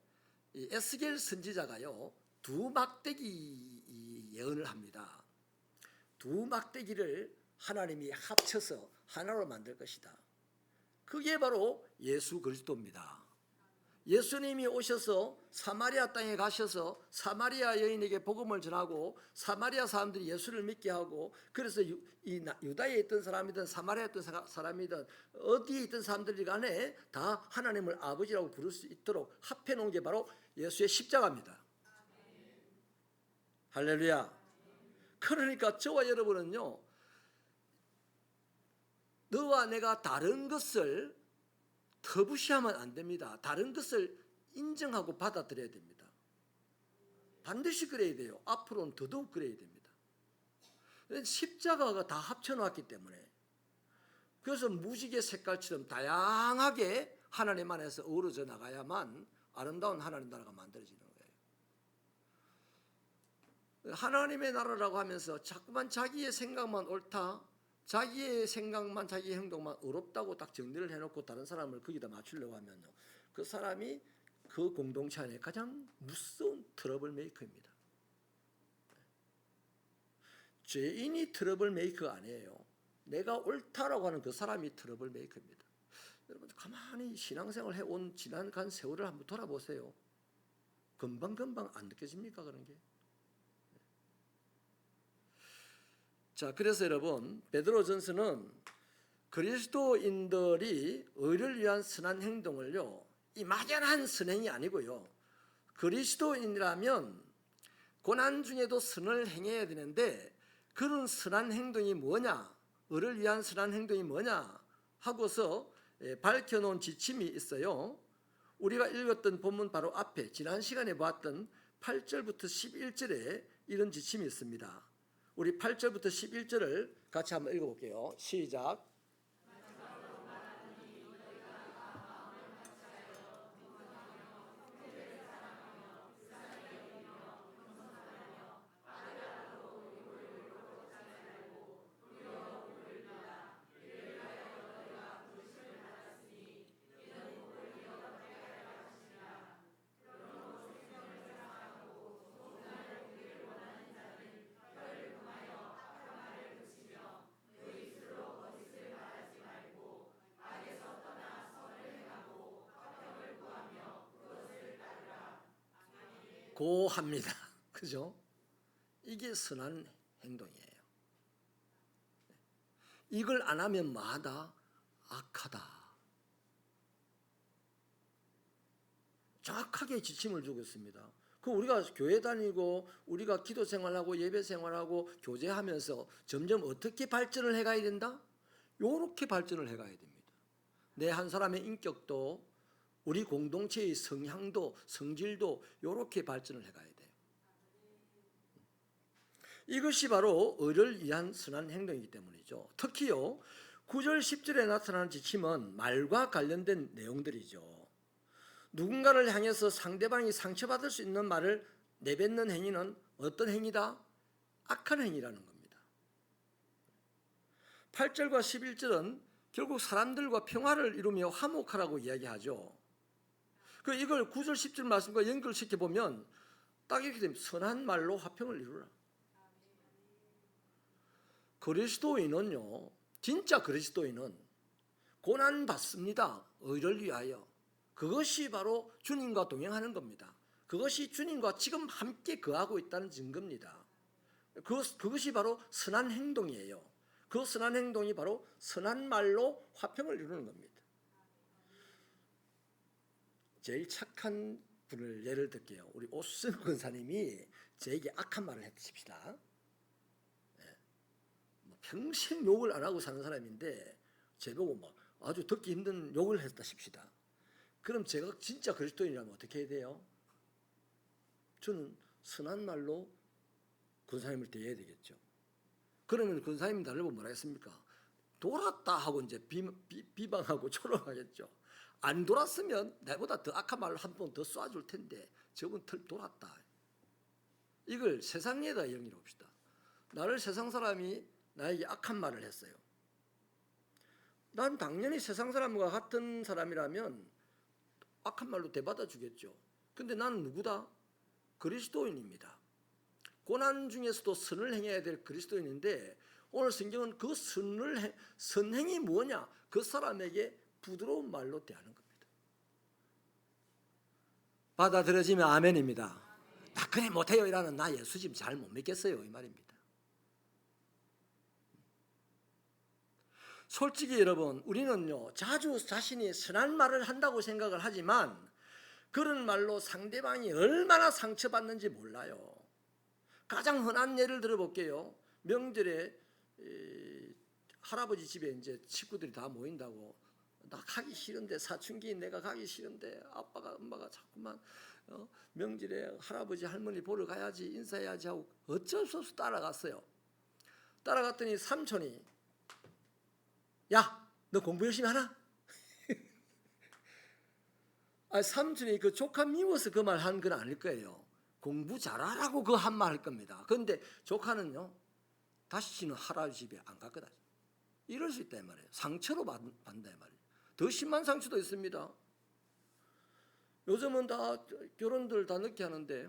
이 에스겔 선지자가요 두 막대기 예언을 합니다. 두 막대기를 하나님이 합쳐서 하나로 만들 것이다. 그게 바로 예수 그리스도입니다. 예수님이 오셔서 사마리아 땅에 가셔서 사마리아 여인에게 복음을 전하고 사마리아 사람들이 예수를 믿게 하고, 그래서 유다에 있던 사람이든 사마리아에 있던 사람이든 어디에 있던 사람들이 간에 다 하나님을 아버지라고 부를 수 있도록 합해 놓은 게 바로 예수의 십자가입니다. 할렐루야. 그러니까 저와 여러분은요, 너와 내가 다른 것을 터부시하면 안 됩니다. 다른 것을 인정하고 받아들여야 됩니다. 반드시 그래야 돼요. 앞으로는 더더욱 그래야 됩니다. 십자가가 다 합쳐놨기 때문에, 그래서 무지개 색깔처럼 다양하게 하나님 안에서 어우러져 나가야만 아름다운 하나님 나라가 만들어지는 거예요. 하나님의 나라라고 하면서 자꾸만 자기의 생각만 옳다, 자기의 생각만, 자기의 행동만 어렵다고 딱 정리를 해놓고 다른 사람을 거기다 맞추려고 하면요, 그 사람이 그 공동체 안에 가장 무서운 트러블 메이커입니다. 죄인이 트러블 메이커가 아니에요. 내가 옳다라고 하는 그 사람이 트러블 메이커입니다. 여러분, 가만히 신앙생활 해온 지난 세월을 한번 돌아보세요. 금방금방 안 느껴집니까, 그런 게? 자, 그래서 여러분, 베드로전서는 그리스도인들이 의를 위한 선한 행동을요, 이 막연한 선행이 아니고요, 그리스도인이라면 고난 중에도 선을 행해야 되는데, 그런 선한 행동이 뭐냐, 의를 위한 선한 행동이 뭐냐 하고서 밝혀놓은 지침이 있어요. 우리가 읽었던 본문 바로 앞에 지난 시간에 보았던 8절부터 11절에 이런 지침이 있습니다. 우리 8절부터 11절을 같이 한번 읽어볼게요. 시작. 고합니다. 그죠? 이게 선한 행동이에요. 이걸 안 하면 뭐하다? 악하다. 정확하게 지침을 주고 있습니다. 그 우리가 교회 다니고 우리가 기도 생활하고 예배 생활하고 교제하면서 점점 어떻게 발전을 해가야 된다? 요렇게 발전을 해가야 됩니다. 내 한 사람의 인격도, 우리 공동체의 성향도, 성질도 요렇게 발전을 해가야 돼요. 이것이 바로 의를 위한 선한 행동이기 때문이죠. 특히요, 9절 10절에 나타나는 지침은 말과 관련된 내용들이죠. 누군가를 향해서 상대방이 상처받을 수 있는 말을 내뱉는 행위는 어떤 행위다? 악한 행위라는 겁니다. 8절과 11절은 결국 사람들과 평화를 이루며 화목하라고 이야기하죠. 이걸 9절 10절 말씀과 연결시켜 보면 딱 이렇게 됩니다. 선한 말로 화평을 이루라. 그리스도인은요, 진짜 그리스도인은 고난 받습니다. 의를 위하여. 그것이 바로 주님과 동행하는 겁니다. 그것이 주님과 지금 함께 거하고 있다는 증거입니다. 그것이 바로 선한 행동이에요. 그 선한 행동이 바로 선한 말로 화평을 이루는 겁니다. 제일 착한 분을 예를 들게요. 우리 오스는 권사님이 저에게 악한 말을 해주십시다. 평생 욕을 안 하고 사는 사람인데 제보고 막 아주 듣기 힘든 욕을 했다 싶시다. 그럼 제가 진짜 그리스도인이라면 어떻게 해야 돼요? 저는 선한 말로 권사님을 대해야 되겠죠. 그러면 권사님 나를 보면 뭐라 했습니까? 돌았다 하고 이제 비방하고 조롱하겠죠. 안 돌았으면 나보다 더 악한 말을 한 번 더 쏴줄 텐데 저분 털 돌았다. 이걸 세상에다 영위로 봅시다. 나를 세상 사람이 나에게 악한 말을 했어요. 난 당연히 세상 사람과 같은 사람이라면 악한 말로 대받아 주겠죠. 근데 나는 누구다? 그리스도인입니다. 고난 중에서도 선을 행해야 될 그리스도인인데 오늘 성경은 그 선행이 뭐냐? 그 사람에게 부드러운 말로 대하는 겁니다. 받아들여지면 아멘입니다. 나 그래 못해요 이라는 나 예수 지금 잘 못 믿겠어요 이 말입니다. 솔직히 여러분 우리는요 자주 자신이 선한 말을 한다고 생각을 하지만 그런 말로 상대방이 얼마나 상처받는지 몰라요. 가장 흔한 예를 들어볼게요. 명절에 할아버지 집에 이제 식구들이 다 모인다고 나 가기 싫은데 사춘기 내가 가기 싫은데 아빠가 엄마가 자꾸만 명절에 할아버지 할머니 보러 가야지 인사해야지 하고 어쩔 수 없이 따라갔어요. 따라갔더니 삼촌이 야 너 공부 열심히 하나? 삼촌이 그 조카 미워서 그 말 한 건 아닐 거예요. 공부 잘하라고 그 한 말 할 겁니다. 그런데 조카는요 다시는 할아버지 집에 안 갈 거다. 이럴 수 있다 이 말이에요. 상처로 받는다 이 말이에요. 더 심한 상처도 있습니다. 요즘은 다 결혼들 다 늦게 하는데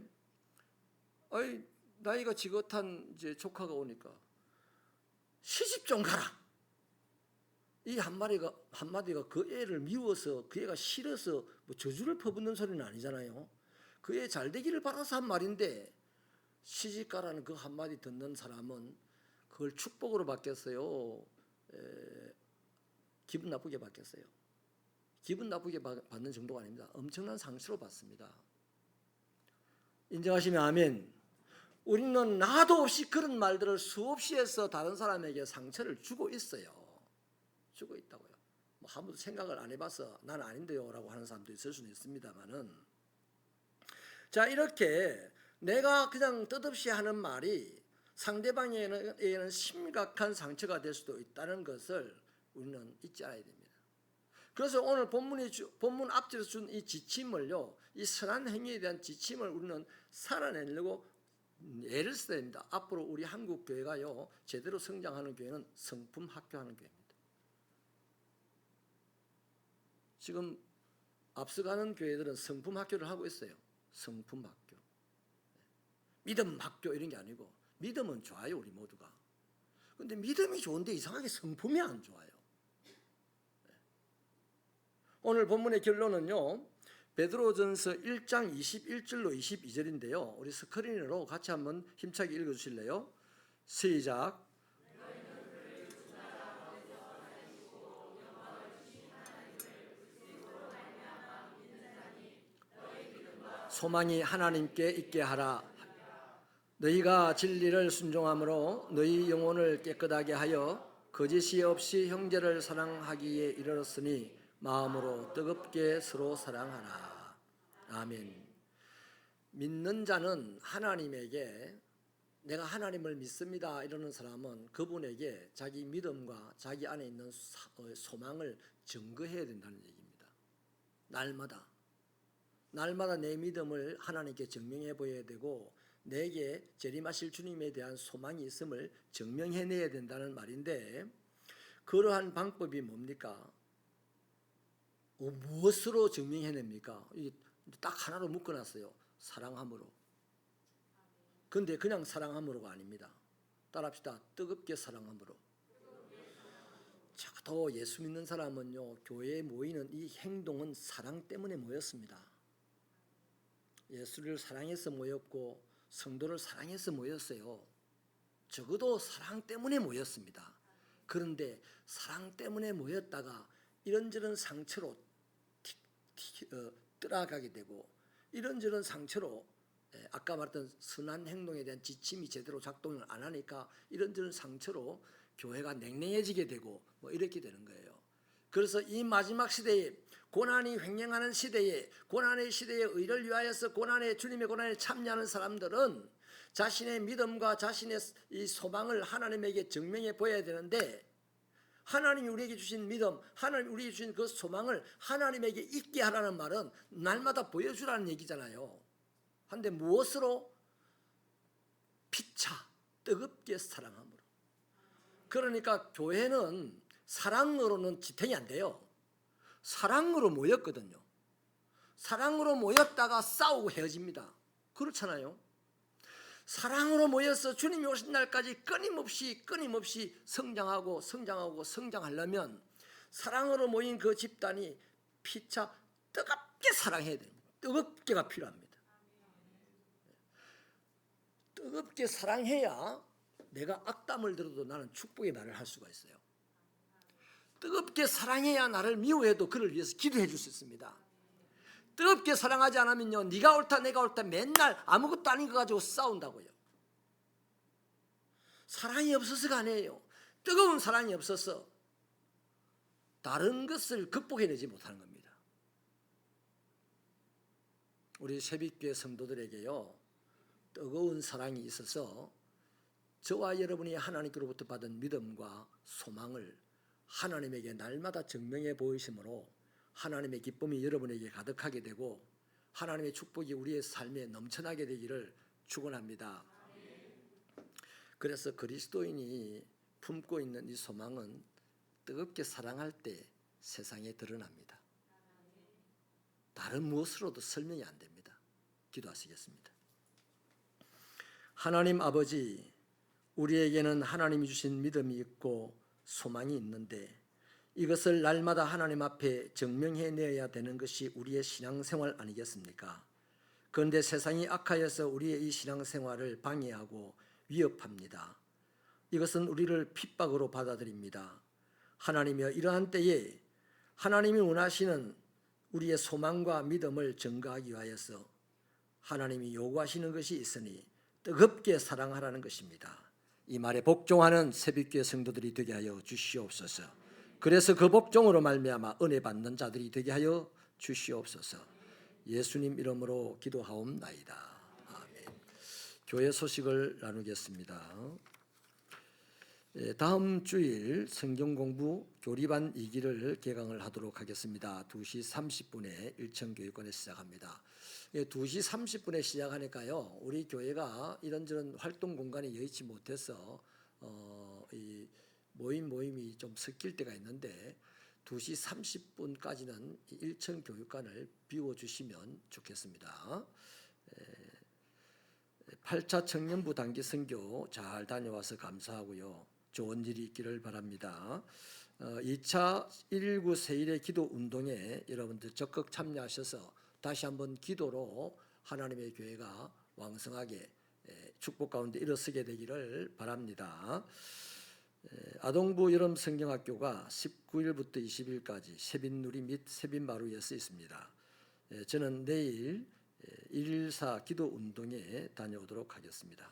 나이가 지긋한 이제 조카가 오니까 시집 좀 가라. 이 한마디가 그 애를 미워서 그 애가 싫어서 뭐 저주를 퍼붓는 소리는 아니잖아요. 그 애 잘 되기를 바라서 한 말인데 시집 가라는 그 한마디 듣는 사람은 그걸 축복으로 받겠어요? 기분 나쁘게 받겠어요? 기분 나쁘게 받는 정도가 아닙니다. 엄청난 상처로 받습니다. 인정하시면 아멘. 우리는 나도 없이 그런 말들을 수없이 해서 다른 사람에게 상처를 주고 있어요. 주고 있다고요. 뭐 아무도 생각을 안 해봐서 난 아닌데요 라고 하는 사람도 있을 수는 있습니다만은 자 이렇게 내가 그냥 뜻없이 하는 말이 상대방에게는 심각한 상처가 될 수도 있다는 것을 우리는 잊지 않아야 됩니다. 그래서 오늘 본문 앞에서 준 이 지침을요, 이 선한 행위에 대한 지침을 우리는 살아내려고 애를 써야 됩니다. 앞으로 우리 한국 교회가요, 제대로 성장하는 교회는 성품 학교하는 교회입니다. 지금 앞서가는 교회들은 성품 학교를 하고 있어요. 성품 학교. 믿음 학교 이런 게 아니고 믿음은 좋아요 우리 모두가. 그런데 믿음이 좋은데 이상하게 성품이 안 좋아요. 오늘 본문의 결론은요. 베드로전서 1장 21절로 22절인데요. 우리 스크린으로 같이 한번 힘차게 읽어주실래요? 시작. 소망이 하나님께 있게 하라. 너희가 진리를 순종함으로 너희 영혼을 깨끗하게 하여 거짓이 없이 형제를 사랑하기에 이르렀으니 마음으로 뜨겁게 서로 사랑하라. 아멘. 믿는 자는 하나님에게 내가 하나님을 믿습니다 이러는 사람은 그분에게 자기 믿음과 자기 안에 있는 소망을 증거해야 된다는 얘기입니다. 날마다 날마다 내 믿음을 하나님께 증명해 보여야 되고 내게 재림하실 주님에 대한 소망이 있음을 증명해내야 된다는 말인데, 그러한 방법이 뭡니까? 무엇으로 증명해냅니까? 딱 하나로 묶어놨어요. 사랑함으로. 근데 그냥 사랑함으로가 아닙니다. 따라합시다. 뜨겁게 사랑함으로. 더 예수 믿는 사람은요, 교회에 모이는 이 행동은 사랑 때문에 모였습니다. 예수를 사랑해서 모였고 성도를 사랑해서 모였어요. 적어도 사랑 때문에 모였습니다. 그런데 사랑 때문에 모였다가 이런저런 상처로 떠나가게 되고, 이런저런 상처로 아까 말했던 선한 행동에 대한 지침이 제대로 작동을 안 하니까 이런저런 상처로 교회가 냉랭해지게 되고 뭐 이렇게 되는 거예요. 그래서 이 마지막 시대에, 고난이 횡행하는 시대에, 고난의 시대에 의를 위하여서 주님의 고난에 참여하는 사람들은 자신의 믿음과 자신의 이 소망을 하나님에게 증명해 보여야 되는데, 하나님이 우리에게 주신 믿음, 하나님이 우리에게 주신 그 소망을 하나님에게 있게 하라는 말은 날마다 보여주라는 얘기잖아요. 한데 무엇으로? 피차 뜨겁게 사랑함으로. 그러니까 교회는 사랑으로는 지탱이 안 돼요. 사랑으로 모였거든요. 사랑으로 모였다가 싸우고 헤어집니다. 그렇잖아요. 사랑으로 모여서 주님이 오신 날까지 끊임없이 성장하려면 사랑으로 모인 그 집단이 피차 뜨겁게 사랑해야 됩니다. 뜨겁게가 필요합니다. 뜨겁게 사랑해야 내가 악담을 들어도 나는 축복의 말을 할 수가 있어요. 뜨겁게 사랑해야 나를 미워해도 그를 위해서 기도해 줄 수 있습니다. 뜨겁게 사랑하지 않으면요, 네가 옳다 내가 옳다 맨날 아무것도 아닌 거 가지고 싸운다고요. 사랑이 없어서가 아니에요. 뜨거운 사랑이 없어서 다른 것을 극복해내지 못하는 겁니다. 우리 새벽교회 성도들에게요, 뜨거운 사랑이 있어서 저와 여러분이 하나님께로부터 받은 믿음과 소망을 하나님에게 날마다 증명해 보이심으로 하나님의 기쁨이 여러분에게 가득하게 되고 하나님의 축복이 우리의 삶에 넘쳐나게 되기를 축원합니다. 그래서 그리스도인이 품고 있는 이 소망은 뜨겁게 사랑할 때 세상에 드러납니다. 다른 무엇으로도 설명이 안 됩니다. 기도하시겠습니다. 하나님 아버지, 우리에게는 하나님이 주신 믿음이 있고 소망이 있는데 이것을 날마다 하나님 앞에 증명해내야 되는 것이 우리의 신앙생활 아니겠습니까? 그런데 세상이 악하여서 우리의 이 신앙생활을 방해하고 위협합니다. 이것은 우리를 핍박으로 받아들입니다. 하나님이여, 이러한 때에 하나님이 원하시는 우리의 소망과 믿음을 증거하기 위하여서 하나님이 요구하시는 것이 있으니 뜨겁게 사랑하라는 것입니다. 이 말에 복종하는 새벽교회 성도들이 되게 하여 주시옵소서. 그래서 그 복종으로 말미암아 은혜 받는 자들이 되게 하여 주시옵소서. 예수님 이름으로 기도하옵나이다. 아멘. 교회 소식을 나누겠습니다. 다음 주일 성경공부 교리반 2기를 개강을 하도록 하겠습니다. 2시 30분에 일천교육관에 시작합니다. 2시 30분에 시작하니까요, 우리 교회가 이런저런 활동 공간이 여의치 못해서 이 모임이 좀 섞일 때가 있는데 2시 30분까지는 일천교육관을 비워주시면 좋겠습니다. 8차 청년부 단기 선교 잘 다녀와서 감사하고요. 좋은 일이 있기를 바랍니다. 2차 119 세일의 기도 운동에 여러분들 적극 참여하셔서 다시 한번 기도로 하나님의 교회가 왕성하게 축복 가운데 일어서게 되기를 바랍니다. 아동부 여름 성경학교가 19일부터 20일까지 세빈누리 및 세빈마루에 서 있습니다. 저는 내일 114 기도 운동에 다녀오도록 하겠습니다.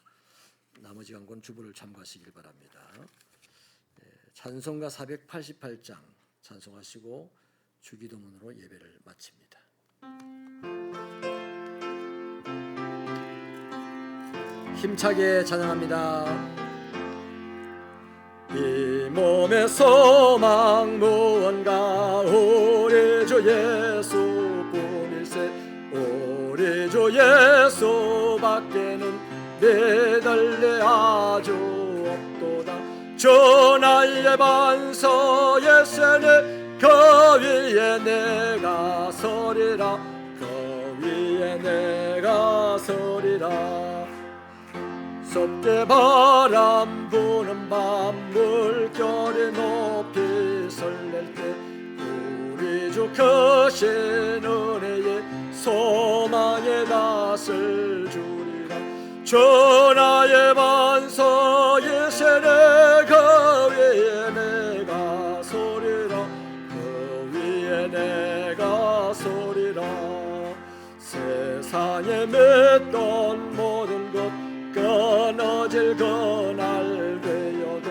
나머지 강권 주부를 참고하시길 바랍니다. 찬송가 488장 찬송하시고 주기도문으로 예배를 마칩니다. 힘차게 찬양합니다. 이 몸의 소망 무언가 우리 주 예수뿐일세. 주 예수밖에는 믿을리 아주 없도다. 주 나의 반석 예수는 그 위에 내가 서리라. 그 위에 내가 서리라. 좁게 바람 부는 밤 물결이 높이 설렐 때 우리 주 크신 은혜에 소망의 낯을 주리라. 주 나의 반석 예수는 그 위에 내가 서리라. 그 위에 내가 서리라. 세상에 맺던 모든 것 끊어질 그날 되어도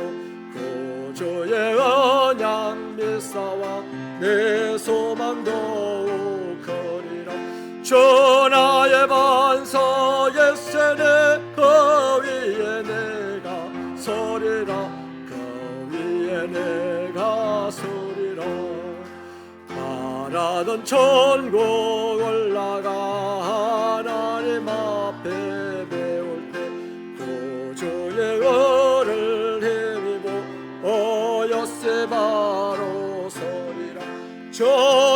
구주의 언약 믿사와 내 소망 더욱 커리라. 주 나의 반석 예수는 그 위에 내가 서리라. 그 위에 내가 서리라. 바라던 천국 올라가 하나님 앞에 배울 때 구주의 은을 힘입어 어여세 바로 서리라. 주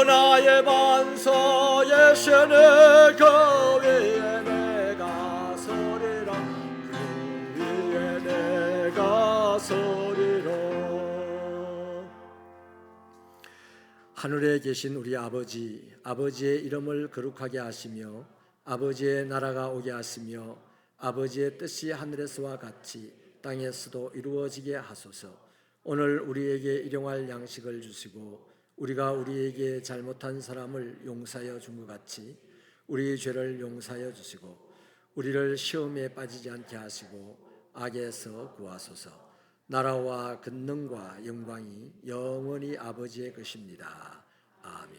나의 반석 예수는 그 위에 내가 서리라. 그 위에 내가 서리라. 하늘에 계신 우리 아버지, 아버지의 이름을 거룩하게 하시며 아버지의 나라가 오게 하시며 아버지의 뜻이 하늘에서와 같이 땅에서도 이루어지게 하소서. 오늘 우리에게 일용할 양식을 주시고 우리가 우리에게 잘못한 사람을 용서하여 준 것 같이 우리 죄를 용서하여 주시고 우리를 시험에 빠지지 않게 하시고 악에서 구하소서. 나라와 권능과 영광이 영원히 아버지의 것입니다. 아멘.